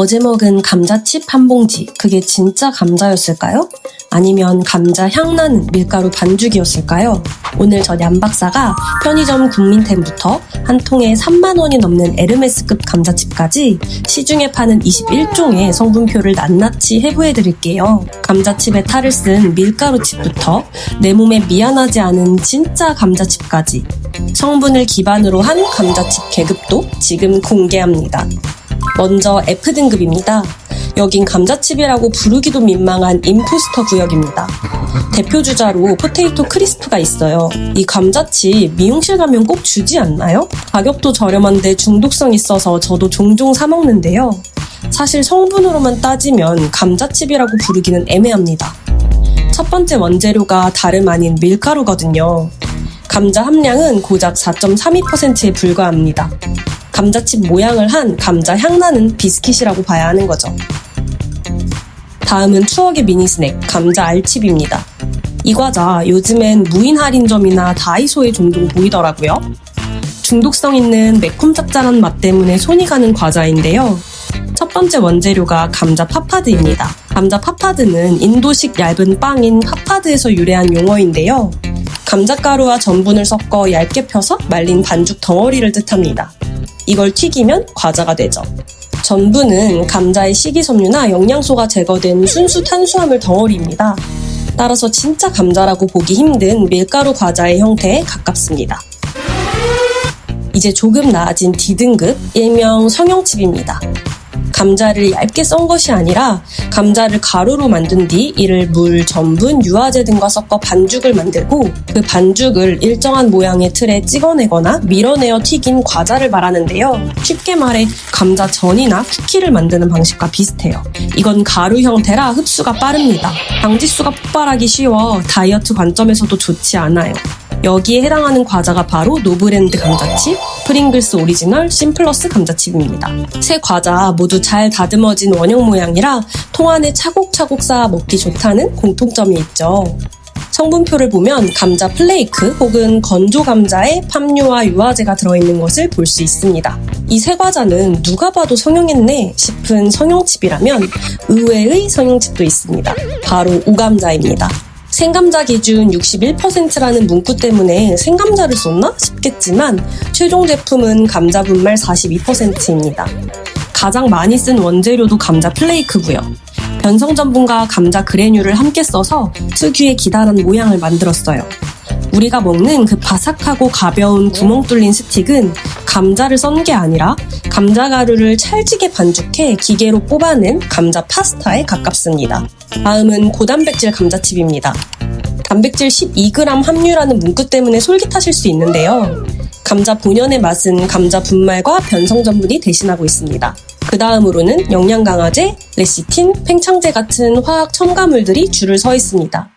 어제 먹은 감자칩 한 봉지, 그게 진짜 감자였을까요? 아니면 감자 향나는 밀가루 반죽이었을까요? 오늘 저 얌박사가 편의점 국민템부터 한 통에 3만 원이 넘는 에르메스급 감자칩까지 시중에 파는 21종의 성분표를 낱낱이 해부해드릴게요. 감자칩에 탈을 쓴 밀가루칩부터 내 몸에 미안하지 않은 진짜 감자칩까지 성분을 기반으로 한 감자칩 계급도 지금 공개합니다. 먼저 F등급입니다. 여긴 감자칩이라고 부르기도 민망한 임포스터 구역입니다. 대표 주자로 포테이토 크리스프가 있어요. 이 감자칩 미용실 가면 꼭 주지 않나요? 가격도 저렴한데 중독성 있어서 저도 종종 사 먹는데요. 사실 성분으로만 따지면 감자칩이라고 부르기는 애매합니다. 첫 번째 원재료가 다름 아닌 밀가루거든요. 감자 함량은 고작 4.32%에 불과합니다. 감자칩 모양을 한 감자 향나는 비스킷이라고 봐야 하는 거죠. 다음은 추억의 미니 스낵, 감자 알칩입니다. 이 과자 요즘엔 무인 할인점이나 다이소에 종종 보이더라고요. 중독성 있는 매콤 짭짤한 맛 때문에 손이 가는 과자인데요. 첫 번째 원재료가 감자 파파드입니다. 감자 파파드는 인도식 얇은 빵인 파파드에서 유래한 용어인데요. 감자가루와 전분을 섞어 얇게 펴서 말린 반죽 덩어리를 뜻합니다. 이걸 튀기면 과자가 되죠. 전분은 감자의 식이섬유나 영양소가 제거된 순수 탄수화물 덩어리입니다. 따라서 진짜 감자라고 보기 힘든 밀가루 과자의 형태에 가깝습니다. 이제 조금 나아진 D등급, 일명 성형칩입니다. 감자를 얇게 썬 것이 아니라 감자를 가루로 만든 뒤 이를 물, 전분, 유화제 등과 섞어 반죽을 만들고 그 반죽을 일정한 모양의 틀에 찍어내거나 밀어내어 튀긴 과자를 말하는데요. 쉽게 말해 감자전이나 쿠키를 만드는 방식과 비슷해요. 이건 가루 형태라 흡수가 빠릅니다. 방지수가 폭발하기 쉬워 다이어트 관점에서도 좋지 않아요. 여기에 해당하는 과자가 바로 노브랜드 감자칩, 프링글스 오리지널, 심플러스 감자칩입니다. 세 과자 모두 잘 다듬어진 원형 모양이라 통 안에 차곡차곡 쌓아 먹기 좋다는 공통점이 있죠. 성분표를 보면 감자 플레이크 혹은 건조 감자에 팜유와 유화제가 들어있는 것을 볼 수 있습니다. 이 세 과자는 누가 봐도 성형했네 싶은 성형칩이라면 의외의 성형칩도 있습니다. 바로 오감자입니다. 생감자 기준 61%라는 문구 때문에 생감자를 썼나 싶겠지만 최종 제품은 감자 분말 42%입니다. 가장 많이 쓴 원재료도 감자 플레이크고요. 변성 전분과 감자 그래뉴를 함께 써서 특유의 기다란 모양을 만들었어요. 우리가 먹는 그 바삭하고 가벼운 구멍 뚫린 스틱은 감자를 썬 게 아니라 감자 가루를 찰지게 반죽해 기계로 뽑아낸 감자 파스타에 가깝습니다. 다음은 고단백질 감자칩입니다. 단백질 12g 함유라는 문구 때문에 솔깃하실 수 있는데요. 감자 본연의 맛은 감자 분말과 변성 전분이 대신하고 있습니다. 그 다음으로는 영양 강화제, 레시틴, 팽창제 같은 화학 첨가물들이 줄을 서 있습니다.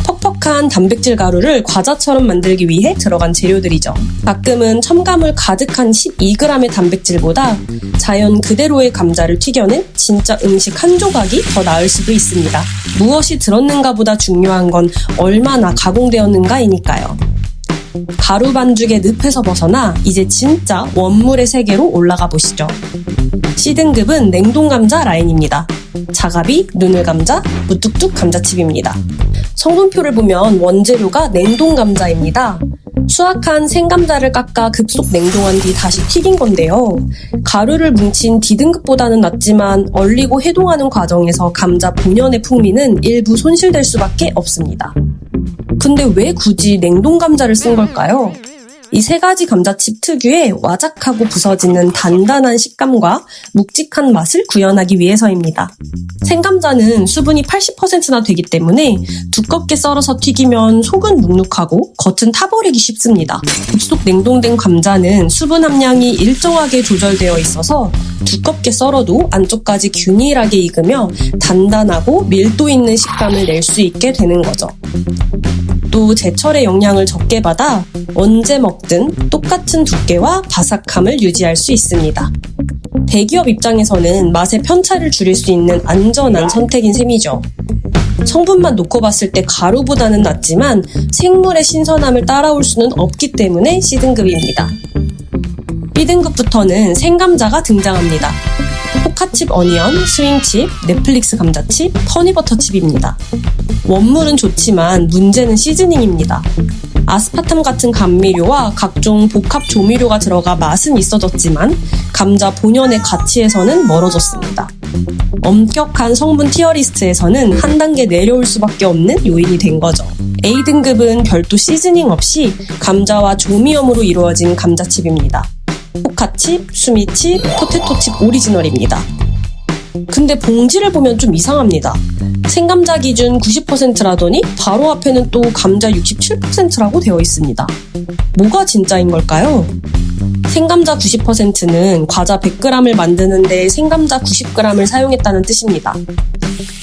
퍽퍽한 단백질 가루를 과자처럼 만들기 위해 들어간 재료들이죠. 가끔은 첨가물 가득한 12g의 단백질보다 자연 그대로의 감자를 튀겨낸 진짜 음식 한 조각이 더 나을 수도 있습니다. 무엇이 들었는가 보다 중요한 건 얼마나 가공되었는가이니까요. 가루 반죽의 늪에서 벗어나 이제 진짜 원물의 세계로 올라가 보시죠. C등급은 냉동감자 라인입니다. 자가비, 누들감자, 무뚝뚝 감자칩입니다. 성분표를 보면 원재료가 냉동감자입니다. 수확한 생감자를 깎아 급속 냉동한 뒤 다시 튀긴 건데요. 가루를 뭉친 D등급보다는 낫지만 얼리고 해동하는 과정에서 감자 본연의 풍미는 일부 손실될 수밖에 없습니다. 근데 왜 굳이 냉동감자를 쓴 걸까요? 이 세 가지 감자칩 특유의 와작하고 부서지는 단단한 식감과 묵직한 맛을 구현하기 위해서입니다. 생감자는 수분이 80%나 되기 때문에 두껍게 썰어서 튀기면 속은 눅눅하고 겉은 타버리기 쉽습니다. 급속 냉동된 감자는 수분 함량이 일정하게 조절되어 있어서 두껍게 썰어도 안쪽까지 균일하게 익으며 단단하고 밀도 있는 식감을 낼 수 있게 되는 거죠. 또 제철의 영양을 적게 받아 언제 먹든 똑같은 두께와 바삭함을 유지할 수 있습니다. 대기업 입장에서는 맛의 편차를 줄일 수 있는 안전한 선택인 셈이죠. 성분만 놓고 봤을 때 가루보다는 낫지만 생물의 신선함을 따라올 수는 없기 때문에 C등급입니다. B등급부터는 생감자가 등장합니다. 포카칩 어니언, 스윙칩, 넷플릭스 감자칩, 허니버터칩입니다. 원물은 좋지만 문제는 시즈닝입니다. 아스파탐 같은 감미료와 각종 복합 조미료가 들어가 맛은 있어졌지만 감자 본연의 가치에서는 멀어졌습니다. 엄격한 성분 티어리스트에서는 한 단계 내려올 수밖에 없는 요인이 된 거죠. A등급은 별도 시즈닝 없이 감자와 조미염으로 이루어진 감자칩입니다. 포카칩, 수미칩, 포테토칩 오리지널입니다. 근데 봉지를 보면 좀 이상합니다. 생감자 기준 90%라더니 바로 앞에는 또 감자 67%라고 되어 있습니다. 뭐가 진짜인 걸까요? 생감자 90%는 과자 100g을 만드는데 생감자 90g을 사용했다는 뜻입니다.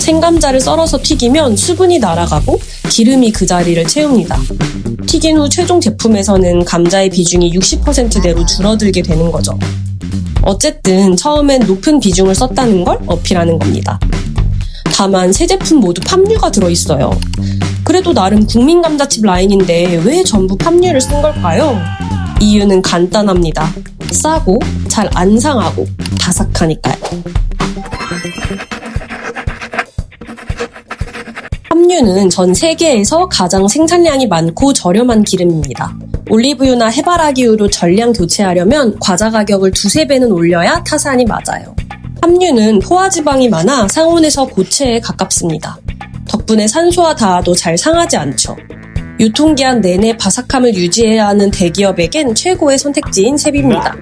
생감자를 썰어서 튀기면 수분이 날아가고 기름이 그 자리를 채웁니다. 튀긴 후 최종 제품에서는 감자의 비중이 60%대로 줄어들게 되는 거죠. 어쨌든 처음엔 높은 비중을 썼다는 걸 어필하는 겁니다. 다만 세 제품 모두 팜유가 들어있어요. 그래도 나름 국민 감자칩 라인인데 왜 전부 팜유를 쓴 걸까요? 이유는 간단합니다. 싸고 잘 안 상하고 바삭하니까요. 팜유는 전 세계에서 가장 생산량이 많고 저렴한 기름입니다. 올리브유나 해바라기유로 전량 교체하려면 과자 가격을 2~3배는 올려야 타산이 맞아요. 팜유는 포화지방이 많아 상온에서 고체에 가깝습니다. 덕분에 산소와 닿아도 잘 상하지 않죠. 유통기한 내내 바삭함을 유지해야 하는 대기업에겐 최고의 선택지인 셈입니다.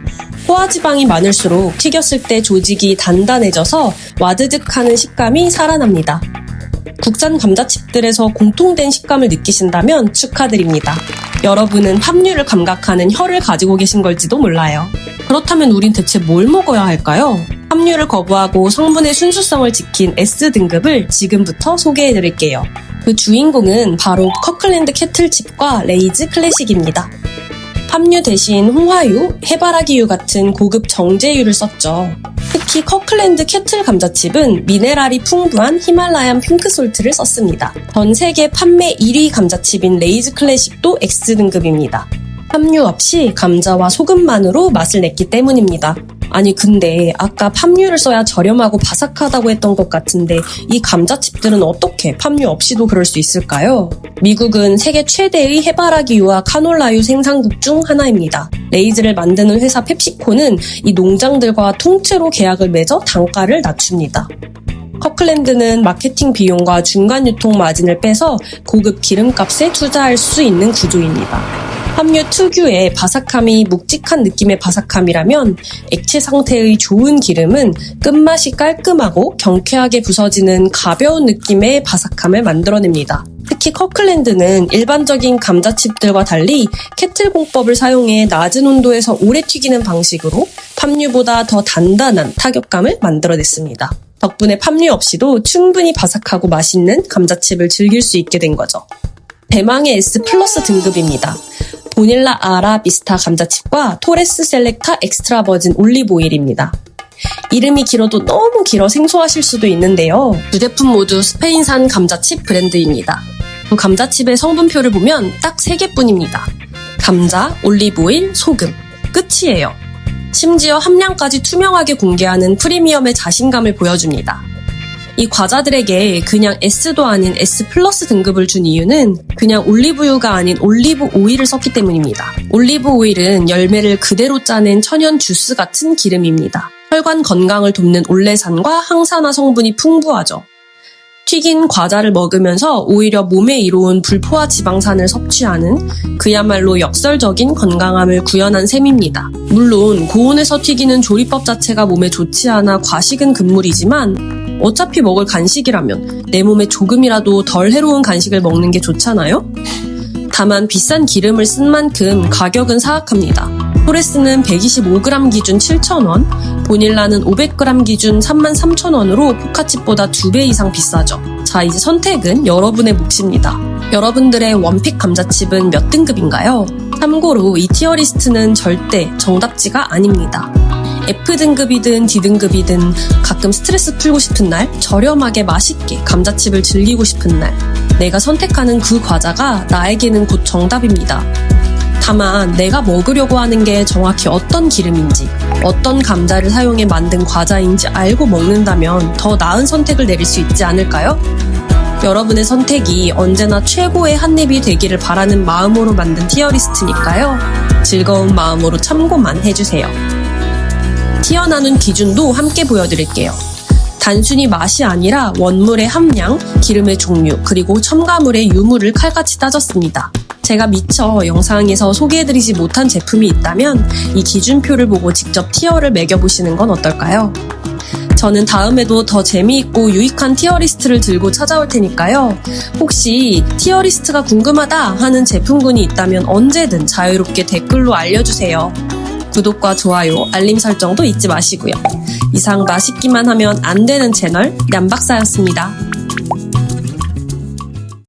포화지방이 많을수록 튀겼을 때 조직이 단단해져서 와드득하는 식감이 살아납니다. 국산 감자칩들에서 공통된 식감을 느끼신다면 축하드립니다. 여러분은 팜유를 감각하는 혀를 가지고 계신 걸지도 몰라요. 그렇다면 우린 대체 뭘 먹어야 할까요? 팜유를 거부하고 성분의 순수성을 지킨 S등급을 지금부터 소개해드릴게요. 그 주인공은 바로 커클랜드 캐틀칩과 레이즈 클래식입니다. 팜유 대신 홍화유, 해바라기유 같은 고급 정제유를 썼죠. 특히 커클랜드 캐틀 감자칩은 미네랄이 풍부한 히말라얀 핑크솔트를 썼습니다. 전 세계 판매 1위 감자칩인 레이즈 클래식도 X등급입니다. 팜유 없이 감자와 소금만으로 맛을 냈기 때문입니다. 아니 근데 아까 팜유를 써야 저렴하고 바삭하다고 했던 것 같은데 이 감자칩들은 어떻게 팜유 없이도 그럴 수 있을까요? 미국은 세계 최대의 해바라기유와 카놀라유 생산국 중 하나입니다. 레이즈를 만드는 회사 펩시코는 이 농장들과 통째로 계약을 맺어 단가를 낮춥니다. 커클랜드는 마케팅 비용과 중간 유통 마진을 빼서 고급 기름값에 투자할 수 있는 구조입니다. 팜유 특유의 바삭함이 묵직한 느낌의 바삭함이라면 액체 상태의 좋은 기름은 끝맛이 깔끔하고 경쾌하게 부서지는 가벼운 느낌의 바삭함을 만들어냅니다. 특히 커클랜드는 일반적인 감자칩들과 달리 캐틀 공법을 사용해 낮은 온도에서 오래 튀기는 방식으로 팜유보다 더 단단한 타격감을 만들어냈습니다. 덕분에 팜유 없이도 충분히 바삭하고 맛있는 감자칩을 즐길 수 있게 된 거죠. 대망의 S 플러스 등급입니다. 보닐라 아라비스타 감자칩과 토레스 셀렉타 엑스트라 버진 올리브 오일입니다. 이름이 길어도 너무 길어 생소하실 수도 있는데요. 두 제품 모두 스페인산 감자칩 브랜드입니다. 그 감자칩의 성분표를 보면 딱 3개뿐입니다. 감자, 올리브 오일, 소금. 끝이에요. 심지어 함량까지 투명하게 공개하는 프리미엄의 자신감을 보여줍니다. 이 과자들에게 그냥 S도 아닌 S 플러스 등급을 준 이유는 그냥 올리브유가 아닌 올리브 오일을 썼기 때문입니다. 올리브 오일은 열매를 그대로 짜낸 천연 주스 같은 기름입니다. 혈관 건강을 돕는 올레산과 항산화 성분이 풍부하죠. 튀긴 과자를 먹으면서 오히려 몸에 이로운 불포화 지방산을 섭취하는 그야말로 역설적인 건강함을 구현한 셈입니다. 물론 고온에서 튀기는 조리법 자체가 몸에 좋지 않아 과식은 금물이지만 어차피 먹을 간식이라면 내 몸에 조금이라도 덜 해로운 간식을 먹는 게 좋잖아요? 다만 비싼 기름을 쓴 만큼 가격은 사악합니다. 토레스는 125g 기준 7,000원, 보닐라는 500g 기준 33,000원으로 포카칩보다 2배 이상 비싸죠. 자, 이제 선택은 여러분의 몫입니다. 여러분들의 원픽 감자칩은 몇 등급인가요? 참고로 이 티어리스트는 절대 정답지가 아닙니다. F등급이든 D등급이든 가끔 스트레스 풀고 싶은 날, 저렴하게 맛있게 감자칩을 즐기고 싶은 날, 내가 선택하는 그 과자가 나에게는 곧 정답입니다. 다만 내가 먹으려고 하는 게 정확히 어떤 기름인지, 어떤 감자를 사용해 만든 과자인지 알고 먹는다면 더 나은 선택을 내릴 수 있지 않을까요? 여러분의 선택이 언제나 최고의 한 입이 되기를 바라는 마음으로 만든 티어리스트니까요. 즐거운 마음으로 참고만 해주세요. 티어 나눈 기준도 함께 보여드릴게요. 단순히 맛이 아니라 원물의 함량, 기름의 종류, 그리고 첨가물의 유무를 칼같이 따졌습니다. 제가 미처 영상에서 소개해드리지 못한 제품이 있다면 이 기준표를 보고 직접 티어를 매겨보시는 건 어떨까요? 저는 다음에도 더 재미있고 유익한 티어리스트를 들고 찾아올 테니까요. 혹시 티어리스트가 궁금하다 하는 제품군이 있다면 언제든 자유롭게 댓글로 알려주세요. 구독과 좋아요, 알림 설정도 잊지 마시고요. 이상 맛있기만 하면 안 되는 채널 냠박사였습니다.